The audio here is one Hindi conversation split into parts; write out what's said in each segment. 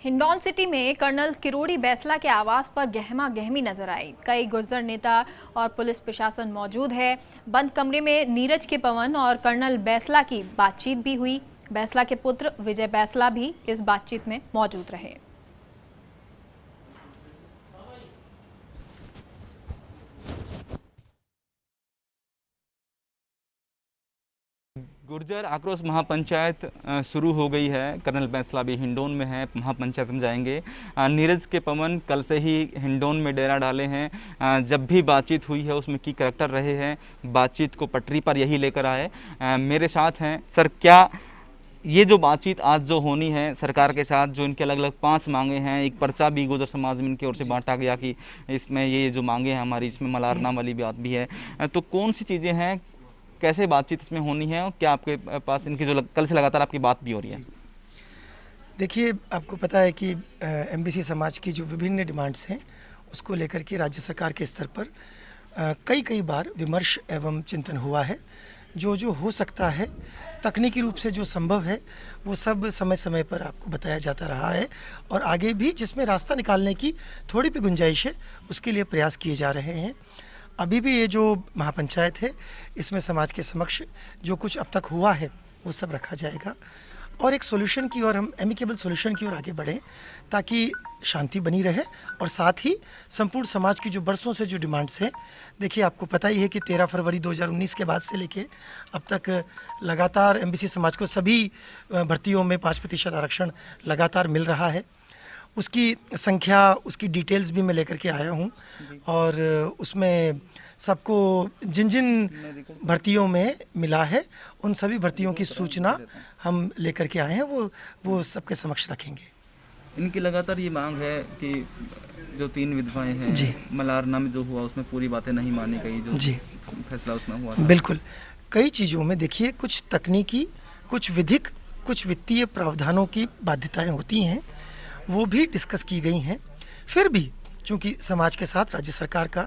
हिंडौन सिटी में कर्नल किरोड़ी बैसला के आवास पर गहमा गहमी नजर आई। कई गुर्जर नेता और पुलिस प्रशासन मौजूद है। बंद कमरे में नीरज के पवन और कर्नल बैसला की बातचीत भी हुई। बैसला के पुत्र विजय बैसला भी इस बातचीत में मौजूद रहे। गुर्जर आक्रोश महापंचायत शुरू हो गई है। कर्नल बैसला भी हिंडौन में है, महापंचायत में जाएंगे। नीरज के पवन कल से ही हिंडौन में डेरा डाले हैं। जब भी बातचीत हुई है उसमें की करैक्टर रहे हैं, बातचीत को पटरी पर यही लेकर आए। मेरे साथ हैं सर, क्या ये जो बातचीत आज जो होनी है सरकार के साथ, जो इनके अलग अलग 5 मांगे हैं, एक पर्चा भी गुर्जर समाज में इनकी ओर से बांटा गया कि इसमें ये जो मांगे हैं हमारी, इसमें मलारना वाली बात भी है, तो कौन सी चीज़ें हैं, कैसे बातचीत इसमें होनी है और क्या आपके पास इनकी जो कल से लगातार आपकी बात भी हो रही है? देखिए, आपको पता है कि एमबीसी समाज की जो विभिन्न डिमांड्स हैं उसको लेकर के राज्य सरकार के स्तर पर कई बार विमर्श एवं चिंतन हुआ है। जो हो सकता है तकनीकी रूप से जो संभव है वो सब समय समय पर आपको बताया जाता रहा है और आगे भी जिसमें रास्ता निकालने की थोड़ी भी गुंजाइश है उसके लिए प्रयास किए जा रहे हैं। अभी भी ये जो महापंचायत है इसमें समाज के समक्ष जो कुछ अब तक हुआ है वो सब रखा जाएगा और एक सॉल्यूशन की ओर, हम एमिकेबल सॉल्यूशन की ओर आगे बढ़ें ताकि शांति बनी रहे और साथ ही संपूर्ण समाज की जो बरसों से जो डिमांड्स हैं, देखिए आपको पता ही है कि 13 फरवरी 2019 के बाद से लेके अब तक लगातार एमबीसी समाज को सभी भर्तियों में 5% आरक्षण लगातार मिल रहा है। उसकी संख्या, उसकी डिटेल्स भी मैं लेकर के आया हूँ और उसमें सबको जिन जिन भर्तियों में मिला है उन सभी भर्तियों की सूचना हम लेकर के आए हैं, वो सबके समक्ष रखेंगे। इनकी लगातार ये मांग है कि जो 3 विधवाएं हैं जी, मलारना में जो हुआ उसमें पूरी बातें नहीं मानी गई, जो जी फैसला उसमें हुआ था। बिल्कुल, कई चीज़ों में देखिए कुछ तकनीकी, कुछ विधिक, कुछ वित्तीय प्रावधानों की बाध्यताएं होती हैं, वो भी डिस्कस की गई हैं। फिर भी चूँकि समाज के साथ राज्य सरकार का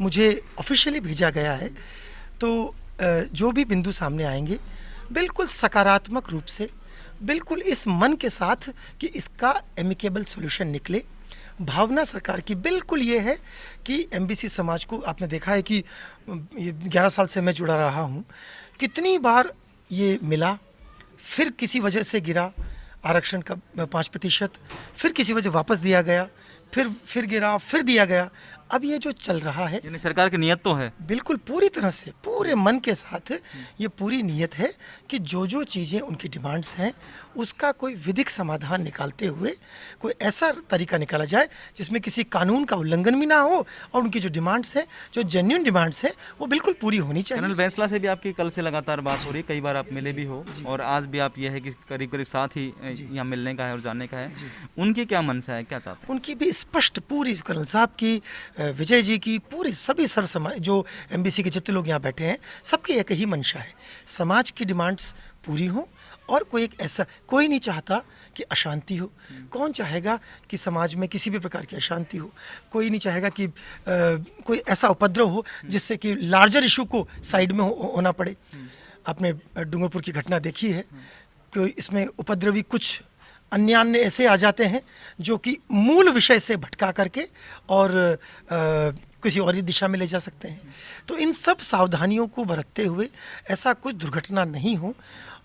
मुझे ऑफिशियली भेजा गया है, तो जो भी बिंदु सामने आएंगे बिल्कुल सकारात्मक रूप से, बिल्कुल इस मन के साथ कि इसका एमिकेबल सॉल्यूशन निकले। भावना सरकार की बिल्कुल ये है कि एमबीसी समाज को, आपने देखा है कि 11 साल से मैं जुड़ा रहा हूँ, कितनी बार ये मिला, फिर किसी वजह से गिरा आरक्षण का 5%, फिर किसी वजह वापस दिया गया, फिर गिरा, फिर दिया गया। अब ये जो चल रहा है, यानी सरकार की नियत तो है, बिल्कुल पूरी तरह से पूरे मन के साथ ये पूरी नियत है कि जो चीज़ें उनकी डिमांड्स हैं उसका कोई विधिक समाधान निकालते हुए कोई ऐसा तरीका निकाला जाए जिसमें किसी कानून का उल्लंघन भी ना हो और उनकी जो डिमांड्स हैं, जो जेन्युइन डिमांड्स हैं, वो बिल्कुल पूरी होनी चाहिए। कर्नल बैसला से भी आपकी कल से लगातार बात हो रही है, कई बार आप मिले भी हो और आज भी आप ये है कि करीब साथ ही यहाँ मिलने का है और जानने का है। उनकी क्या मनसा है, क्या चाहते हैं? उनकी भी स्पष्ट पूरी, कर्नल साहब की, विजय जी की, पूरी सभी सर्व समाज जो एमबीसी के जितने लोग यहाँ बैठे हैं, सबकी एक ही मंशा है, समाज की डिमांड्स पूरी हो और कोई एक ऐसा, कोई नहीं चाहता कि अशांति हो। कौन चाहेगा कि समाज में किसी भी प्रकार की अशांति हो? कोई नहीं चाहेगा कि कोई ऐसा उपद्रव हो जिससे कि लार्जर इशू को साइड में होना पड़े। आपने डूंगरपुर की घटना देखी है कि इसमें उपद्रवी कुछ अन्य ऐसे आ जाते हैं जो कि मूल विषय से भटका करके और किसी और ही दिशा में ले जा सकते हैं। तो इन सब सावधानियों को बरतते हुए ऐसा कुछ दुर्घटना नहीं हो,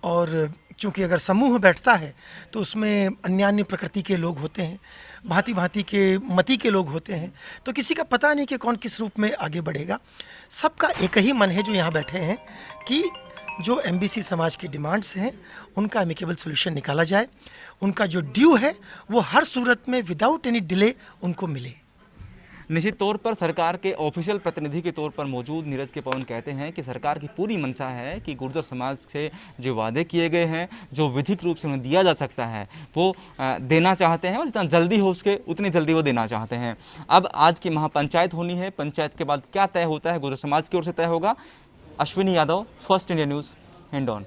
और चूँकि अगर समूह बैठता है तो उसमें अन्य प्रकृति के लोग होते हैं, भांति भांति के मति के लोग होते हैं, तो किसी का पता नहीं कि कौन किस रूप में आगे बढ़ेगा। सबका एक ही मन है जो यहाँ बैठे हैं कि जो एमबीसी समाज की डिमांड्स हैं उनका एमिकेबल सॉल्यूशन निकाला जाए, उनका जो ड्यू है वो हर सूरत में विदाउट एनी डिले उनको मिले। निश्चित तौर पर सरकार के ऑफिशियल प्रतिनिधि के तौर पर मौजूद नीरज के पवन कहते हैं कि सरकार की पूरी मंशा है कि गुर्जर समाज से जो वादे किए गए हैं, जो विधिक रूप से उन्हें दिया जा सकता है, वो देना चाहते हैं और जितना जल्दी हो उसके उतनी जल्दी वो देना चाहते हैं। अब आज की महापंचायत होनी है, पंचायत के बाद क्या तय होता है गुर्जर समाज की ओर से तय होगा। Ashwini Yadav, first India news, Hindaun.